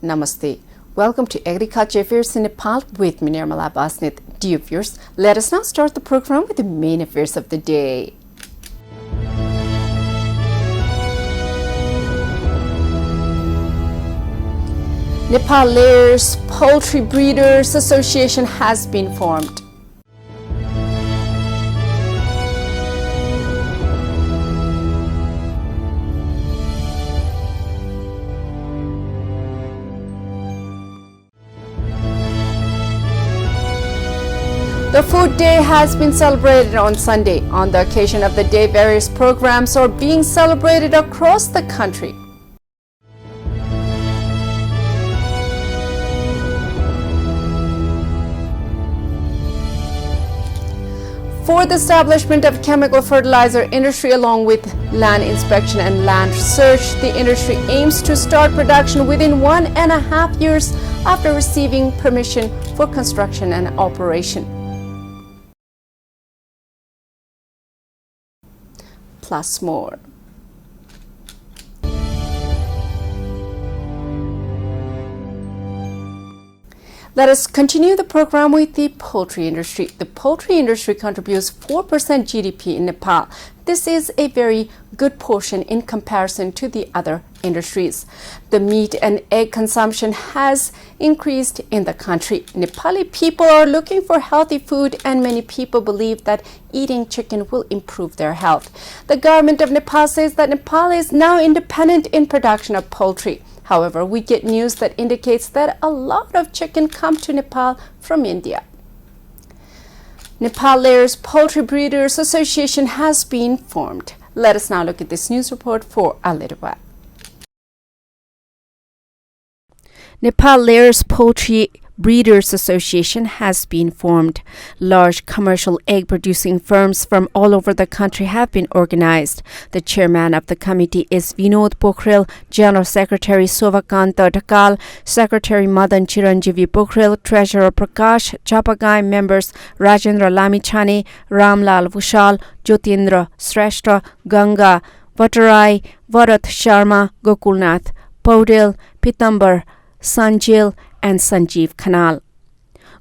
Namaste. Welcome to Agriculture Affairs in Nepal with me, Nirmala Basnit. Dear viewers, let us now start the program with the main affairs of the day. Nepal Layers Poultry Breeders Association has been formed. The Food Day has been celebrated on Sunday. On the occasion of the day, various programs are being celebrated across the country. For the establishment of chemical fertilizer industry along with land inspection and land research, the industry aims to start production within 1.5 years after receiving permission for construction and operation. Plus more. Let us continue the program with the poultry industry. The poultry industry contributes 4% GDP in Nepal. This is a very good portion in comparison to the other industries. The meat and egg consumption has increased in the country. Nepali people are looking for healthy food, and many people believe that eating chicken will improve their health. The government of Nepal says that Nepal is now independent in production of poultry. However, we get news that indicates that a lot of chicken come to Nepal from India. Nepal Layers Poultry Breeders Association has been formed. Let us now look at this news report for a little while. Nepal Layers Poultry Breeders Association has been formed. Large commercial egg-producing firms from all over the country have been organized. The chairman of the committee is Vinod Pokhrel, General Secretary Sovakanta Dhakal, Secretary Madan Chiranjeevi Pokhrel, Treasurer Prakash Chapagai, members Rajendra Lamichhane, Ramlal Vushal, Jyotindra Shrestha, Ganga Vatarai, Varat Sharma, Gokulnath Paudel, Pitambar Sanjil, and Sanjeev Khanal.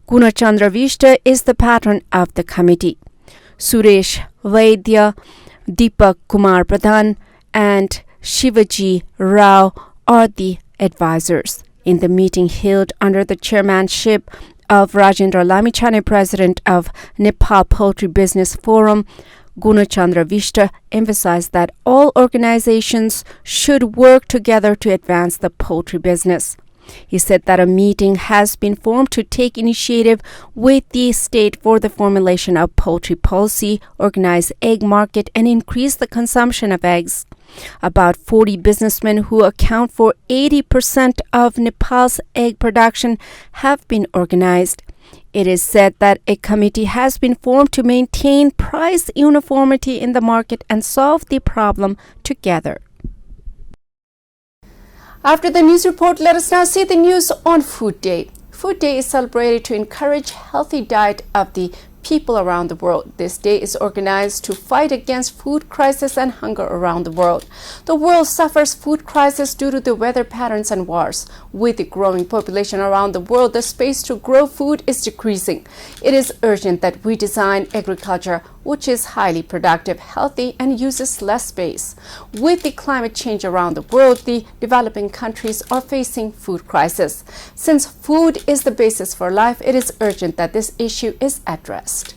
Gunachandra Vishta is the patron of the committee. Suresh Vaidya, Deepak Kumar Pradhan, and Shivaji Rao are the advisors. In the meeting held under the chairmanship of Rajendra Lamichhane, president of Nepal Poultry Business Forum, Gunachandra Vishta emphasized that all organizations should work together to advance the poultry business. He said that a meeting has been formed to take initiative with the state for the formulation of poultry policy, organize egg market, and increase the consumption of eggs. About 40 businessmen who account for 80% of Nepal's egg production have been organized. It is said that a committee has been formed to maintain price uniformity in the market and solve the problem together. After the news report, let us now see the news on Food Day. Food Day is celebrated to encourage healthy diet of the people around the world. This day is organized to fight against food crisis and hunger around the world. The world suffers food crisis due to the weather patterns and wars. With the growing population around the world, the space to grow food is decreasing. It is urgent that we design agriculture which is highly productive, healthy, and uses less space. With the climate change around the world, the developing countries are facing food crisis. Since food is the basis for life, it is urgent that this issue is addressed.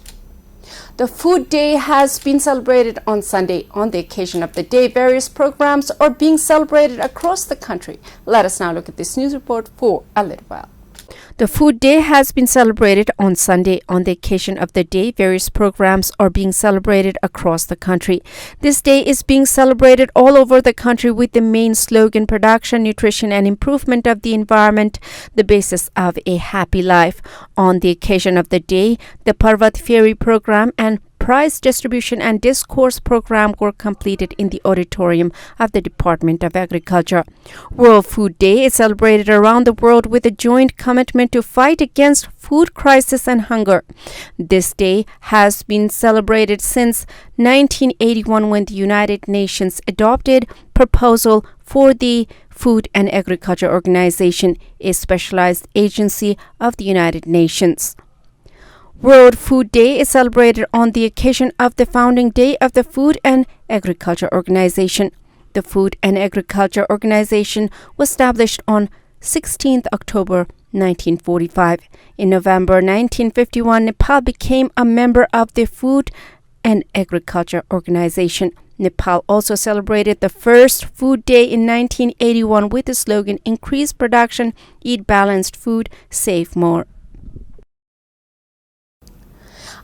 The Food Day has been celebrated on Sunday. On the occasion of the day, various programs are being celebrated across the country. Let us now look at this news report for a little while. The Food Day has been celebrated on Sunday. On the occasion of the day, various programs are being celebrated across the country. This day is being celebrated all over the country with the main slogan, production, nutrition, and improvement of the environment, the basis of a happy life. On the occasion of the day, the Parvat Ferry program and prize distribution and discourse program were completed in the auditorium of the Department of Agriculture. World Food Day is celebrated around the world with a joint commitment to fight against food crisis and hunger. This day has been celebrated since 1981 when the United Nations adopted proposal for the Food and Agriculture Organization, a specialized agency of the United Nations. World Food Day is celebrated on the occasion of the founding day of the Food and Agriculture Organization. The Food and Agriculture Organization was established on 16th October 1945. In November 1951, Nepal became a member of the Food and Agriculture Organization. Nepal also celebrated the first Food Day in 1981 with the slogan, "Increase production, eat balanced food, save more."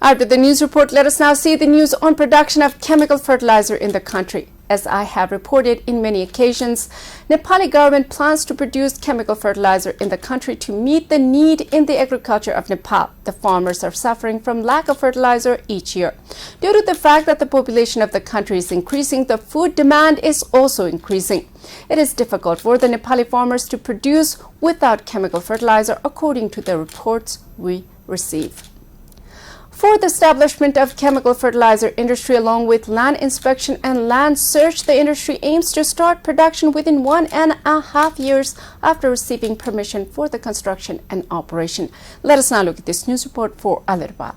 After the news report, let us now see the news on production of chemical fertilizer in the country. As I have reported in many occasions, Nepali government plans to produce chemical fertilizer in the country to meet the need in the agriculture of Nepal. The farmers are suffering from lack of fertilizer each year. Due to the fact that the population of the country is increasing, the food demand is also increasing. It is difficult for the Nepali farmers to produce without chemical fertilizer, according to the reports we receive. For the establishment of chemical fertilizer industry along with land inspection and land search, the industry aims to start production within 1.5 years after receiving permission for the construction and operation. Let us now look at this news report for a little while.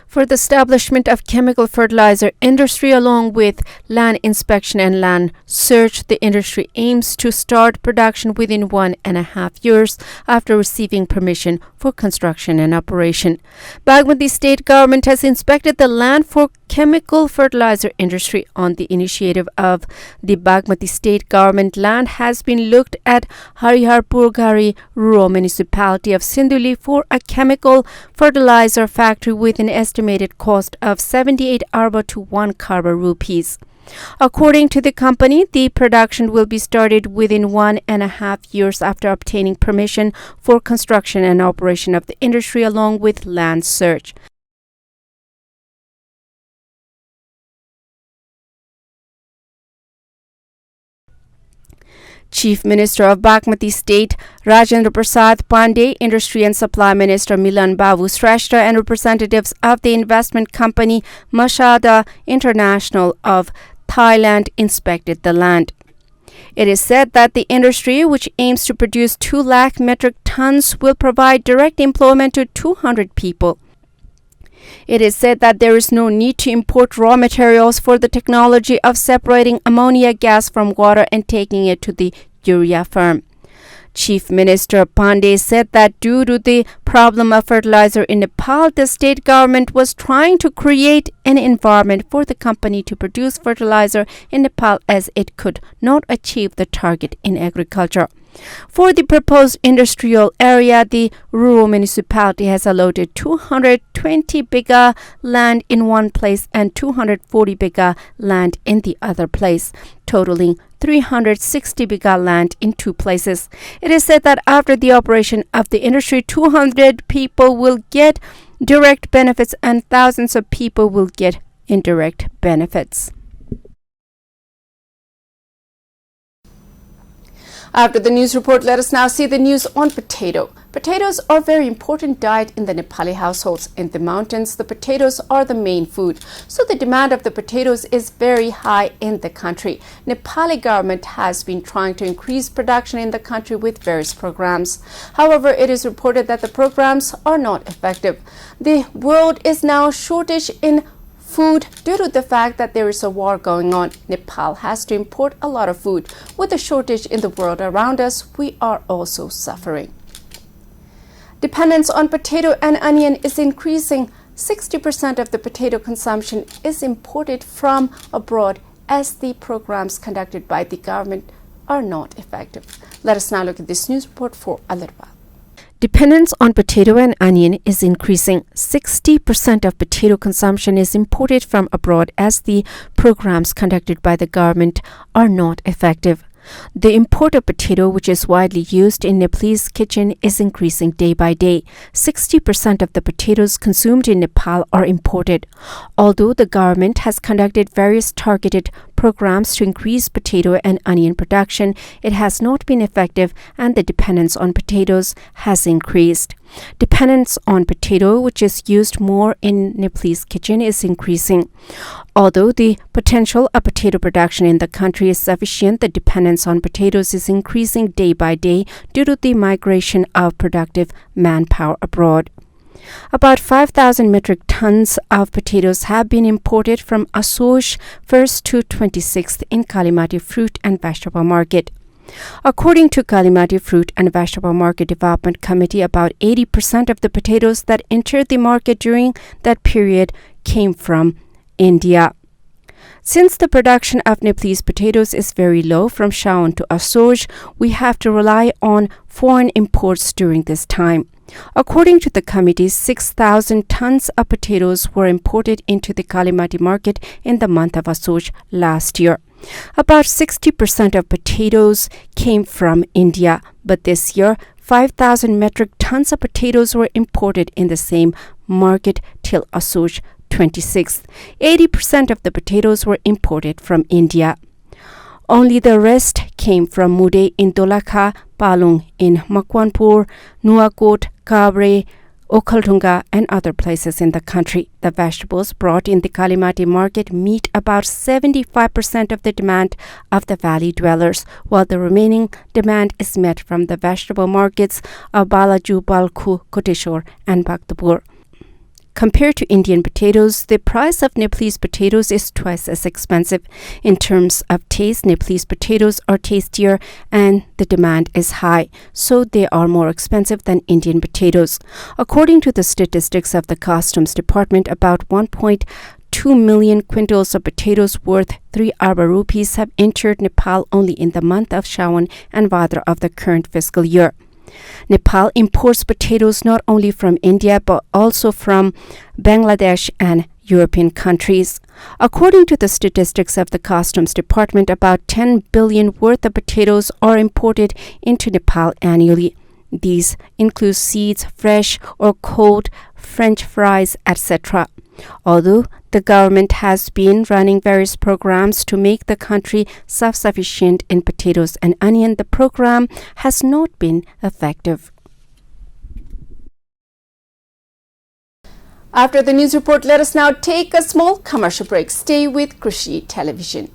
For the establishment of chemical fertilizer industry along with land inspection and land search, the industry aims to start production within 1.5 years after receiving permission for construction and operation. Bagmati state government has inspected the land for chemical fertilizer industry. On the initiative of the Bagmati state government, land has been looked at Hariharpur Gari rural municipality of Sinduli for a chemical fertilizer factory with an estimated cost of 78 arba to 1 crore rupees. According to the company, the production will be started within 1.5 years after obtaining permission for construction and operation of the industry along with land search. Chief Minister of Bagmati State Rajendra Prasad Pandey, Industry and Supply Minister Milan Babu Shrestha, and representatives of the investment company Mashada International of Thailand inspected the land. It is said that the industry, which aims to produce 2 lakh metric tons, will provide direct employment to 200 people. It is said that there is no need to import raw materials for the technology of separating ammonia gas from water and taking it to the urea farm. Chief Minister Pandey said that due to the problem of fertilizer in Nepal, the state government was trying to create an environment for the company to produce fertilizer in Nepal as it could not achieve the target in agriculture. For the proposed industrial area, the rural municipality has allotted 220 biga land in one place and 240 biga land in the other place, totaling 360 biga land in 2 places. It is said that after the operation of the industry, 200 people will get direct benefits and thousands of people will get indirect benefits. After the news report, let us now see the news on potato. Potatoes are a very important diet in the Nepali households. In the mountains, the potatoes are the main food, so the demand of the potatoes is very high in the country. Nepali government has been trying to increase production in the country with various programs. However, it is reported that the programs are not effective. The world is now shortage in food due to the fact that there is a war going on. Nepal has to import a lot of food. With the shortage in the world around us, we are also suffering. Dependence on potato and onion is increasing. 60% of the potato consumption is imported from abroad as the programs conducted by the government are not effective. Let us now look at this news report for a little while. Dependence on potato and onion is increasing. 60% of potato consumption is imported from abroad as the programs conducted by the government are not effective. The import of potato, which is widely used in Nepalese kitchen, is increasing day by day. 60% of the potatoes consumed in Nepal are imported. Although the government has conducted various targeted programs to increase potato and onion production, it has not been effective and the dependence on potatoes has increased. Dependence on potato, which is used more in Nepalese kitchen, is increasing. Although the potential of potato production in the country is sufficient, the dependence on potatoes is increasing day by day due to the migration of productive manpower abroad. About 5,000 metric tons of potatoes have been imported from Asoj 1st to 26th in Kalimati Fruit and Vegetable Market. According to Kalimati Fruit and Vegetable Market Development Committee, about 80% of the potatoes that entered the market during that period came from India. Since the production of Nepalese potatoes is very low from Shawan to Asoj, we have to rely on foreign imports during this time. According to the committee, 6,000 tons of potatoes were imported into the Kalimati market in the month of Asoj last year. About 60% of potatoes came from India, but this year, 5,000 metric tons of potatoes were imported in the same market till Asoj 26th. 80% of the potatoes were imported from India. Only the rest came from Mude in Dolakha, Palung in Makwanpur, Nuakot, Kabre, Okhaltunga and other places in the country. The vegetables brought in the Kalimati market meet about 75% of the demand of the valley dwellers, while the remaining demand is met from the vegetable markets of Balaju, Balkhu, Koteshwar and Bhaktapur. Compared to Indian potatoes, the price of Nepalese potatoes is twice as expensive. In terms of taste, Nepalese potatoes are tastier and the demand is high, so they are more expensive than Indian potatoes. According to the statistics of the Customs Department, about 1.2 million quintals of potatoes worth 3 arba rupees have entered Nepal only in the month of Shawan and Bhadra of the current fiscal year. Nepal imports potatoes not only from India but also from Bangladesh and European countries. According to the statistics of the Customs Department, about 10 billion worth of potatoes are imported into Nepal annually. These include seeds, fresh or cold, French fries, etc. Although the government has been running various programs to make the country self-sufficient in potatoes and onion, the program has not been effective. After the news report, let us now take a small commercial break. Stay with Krishi Television.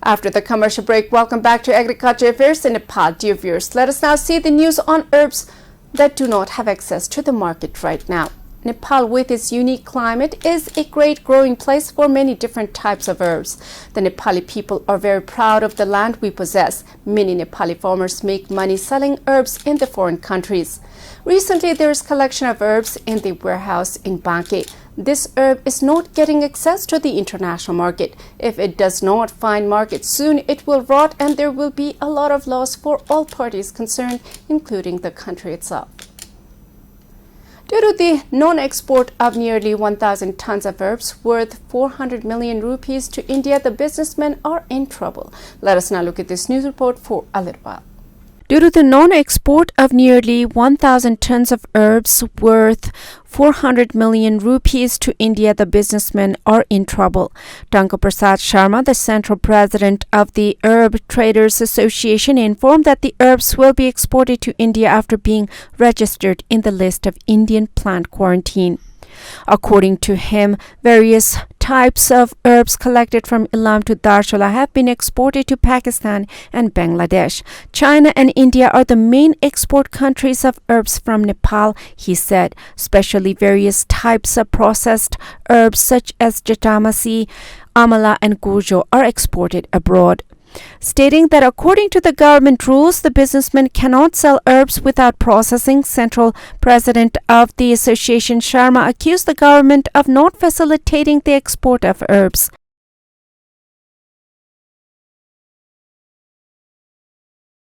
After the commercial break, welcome back to Agriculture Affairs in Nepal. Dear viewers, let us now see the news on herbs that do not have access to the market right now. Nepal, with its unique climate, is a great growing place for many different types of herbs. The Nepali people are very proud of the land we possess. Many Nepali farmers make money selling herbs in the foreign countries. Recently, there is collection of herbs in the warehouse in Banke. This herb is not getting access to the international market. If it does not find market soon, it will rot and there will be a lot of loss for all parties concerned, including the country itself. Due to the non-export of nearly 1,000 tons of herbs worth 400 million rupees to India, the businessmen are in trouble. Let us now look at this news report for a little while. Due to the non-export of nearly 1,000 tons of herbs worth 400 million rupees to India, the businessmen are in trouble. Tanka Prasad Sharma, the central president of the Herb Traders Association, informed that the herbs will be exported to India after being registered in the list of Indian plant quarantine. According to him, various types of herbs collected from Ilam to Darshula have been exported to Pakistan and Bangladesh. China and India are the main export countries of herbs from Nepal, he said. Especially various types of processed herbs such as Jatamasi, Amala and Gurjo are exported abroad. Stating that according to the government rules, the businessman cannot sell herbs without processing, Central President of the association Sharma accused the government of not facilitating the export of herbs.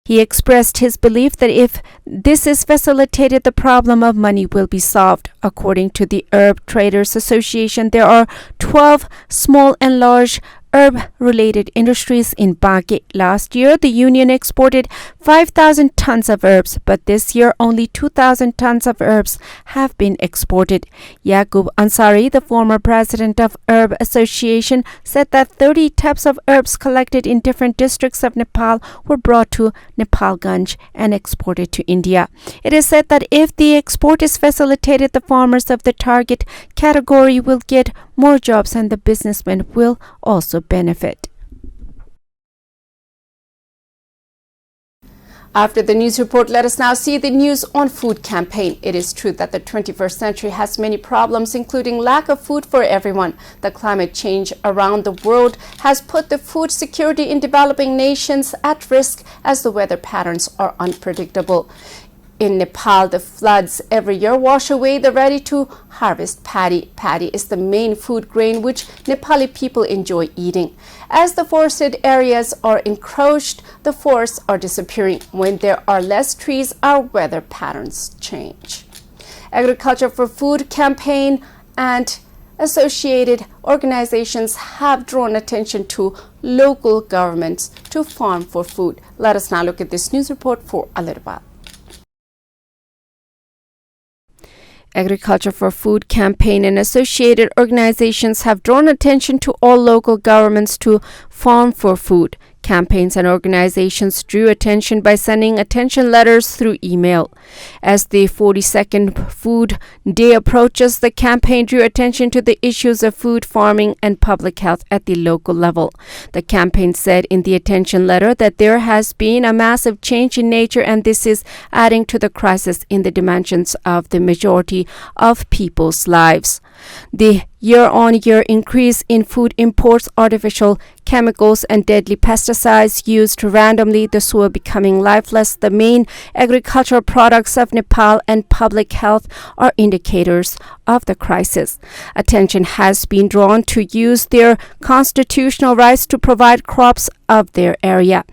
He expressed his belief that if this is facilitated, the problem of money will be solved. According to the Herb Traders Association, there are 12 small and large herb-related industries in Baguette. Last year, the union exported 5,000 tons of herbs, but this year only 2,000 tons of herbs have been exported. Yaqub Ansari, the former president of Herb Association, said that 30 types of herbs collected in different districts of Nepal were brought to Nepalganj and exported to India. It is said that if the export is facilitated, the farmers of the target category will get more jobs and the businessmen will also benefit. After the news report, let us now see the news on food campaign. It is true that the 21st century has many problems, including lack of food for everyone. The climate change around the world has put the food security in developing nations at risk as the weather patterns are unpredictable. In Nepal, the floods every year wash away the ready-to-harvest paddy. Paddy is the main food grain which Nepali people enjoy eating. As the forested areas are encroached, the forests are disappearing. When there are less trees, our weather patterns change. Agriculture for Food campaign and associated organizations have drawn attention to local governments to farm for food. Let us now look at this news report for a little while. Agriculture for Food campaign and associated organizations have drawn attention to all local governments to farm for food. Campaigns and organizations drew attention by sending attention letters through email. As the 42nd Food Day approaches, the campaign drew attention to the issues of food farming and public health at the local level. The campaign said in the attention letter that there has been a massive change in nature and this is adding to the crisis in the dimensions of the majority of people's lives. The year-on-year increase in food imports, artificial chemicals and deadly pesticides used randomly, the soil becoming lifeless, the main agricultural products of Nepal and public health are indicators of the crisis. Attention has been drawn to use their constitutional rights to provide crops of their area.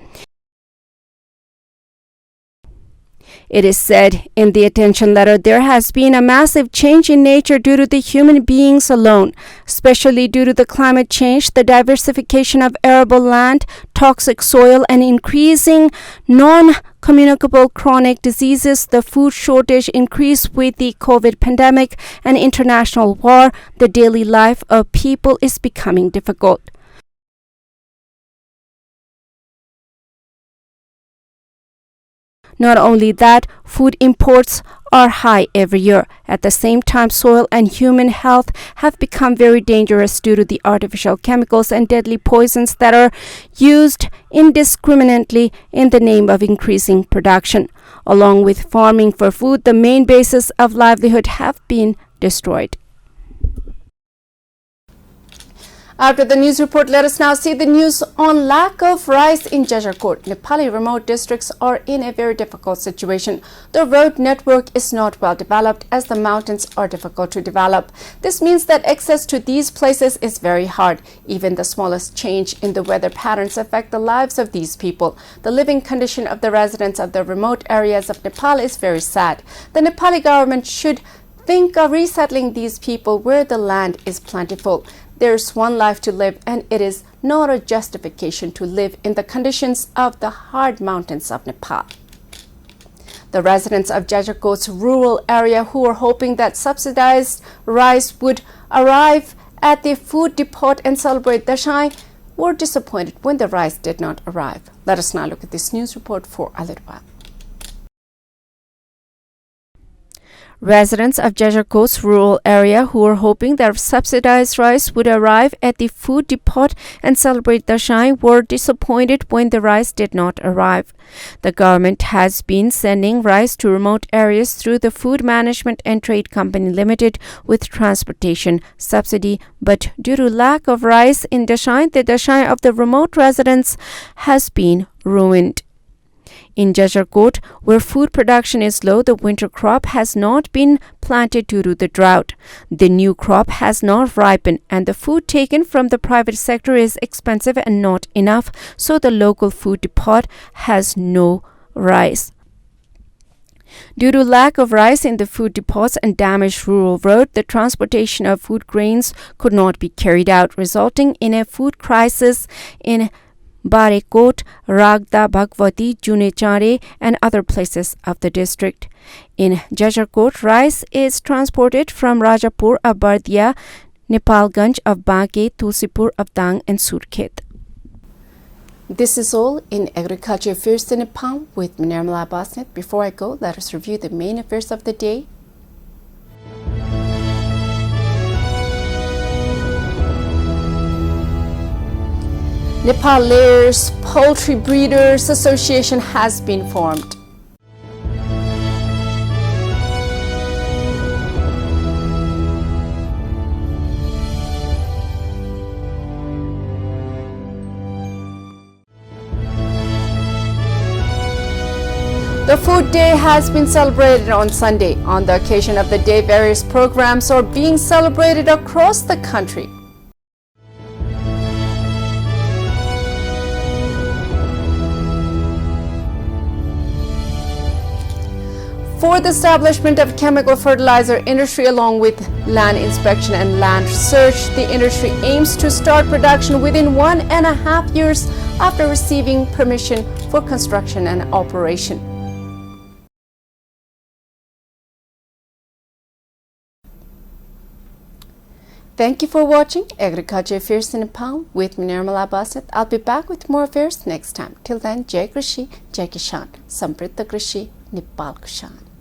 It is said in the attention letter there has been a massive change in nature due to the human beings alone, especially due to the climate change, the diversification of arable land, toxic soil, and increasing non-communicable chronic diseases, the food shortage increase with the COVID pandemic and international war. The daily life of people is becoming difficult. Not only that, food imports are high every year. At the same time, soil and human health have become very dangerous due to the artificial chemicals and deadly poisons that are used indiscriminately in the name of increasing production. Along with farming for food, the main basis of livelihood have been destroyed. After the news report, let us now see the news on lack of rice in Jajarkot. Nepali remote districts are in a very difficult situation. The road network is not well developed as the mountains are difficult to develop. This means that access to these places is very hard. Even the smallest change in the weather patterns affect the lives of these people. The living condition of the residents of the remote areas of Nepal is very sad. The Nepali government should think of resettling these people where the land is plentiful. There's one life to live, and it is not a justification to live in the conditions of the hard mountains of Nepal. The residents of Jajarkot's rural area who were hoping that subsidized rice would arrive at the food depot and celebrate Dashain were disappointed when the rice did not arrive. Let us now look at this news report for a little while. Residents of Jajarkot's rural area who were hoping that subsidized rice would arrive at the food depot and celebrate Dashain were disappointed when the rice did not arrive. The government has been sending rice to remote areas through the Food Management and Trade Company Limited with transportation subsidy, but due to lack of rice in Dashain, the Dashain of the remote residents has been ruined. In Jajarkot, where food production is low, the winter crop has not been planted due to the drought. The new crop has not ripened, and the food taken from the private sector is expensive and not enough, so the local food depot has no rice. Due to lack of rice in the food depots and damaged rural road, the transportation of food grains could not be carried out, resulting in a food crisis in Barekot, Ragda, Bhagwati, Junechare, and other places of the district. In Jajarkot, rice is transported from Rajapur of Bardia, Nepalganj of Banke, Tulsipur of Dang, and Surkhet. This is all in Agriculture Affairs in Nepal with Nirmala Basnet. Before I go, let us review the main affairs of the day. Nepal Layers Poultry Breeders Association has been formed. The Food Day has been celebrated on Sunday. On the occasion of the day, various programs are being celebrated across the country. For the establishment of chemical fertilizer industry along with land inspection and land research, the industry aims to start production within 1.5 years after receiving permission for construction and operation. Thank you for watching Agriculture Affairs in Nepal with Nirmala Basnet. I'll be back with more affairs next time. Till then, Jai Krishi, Jai Kishan, Samprita Krishi, Nepal Kushan.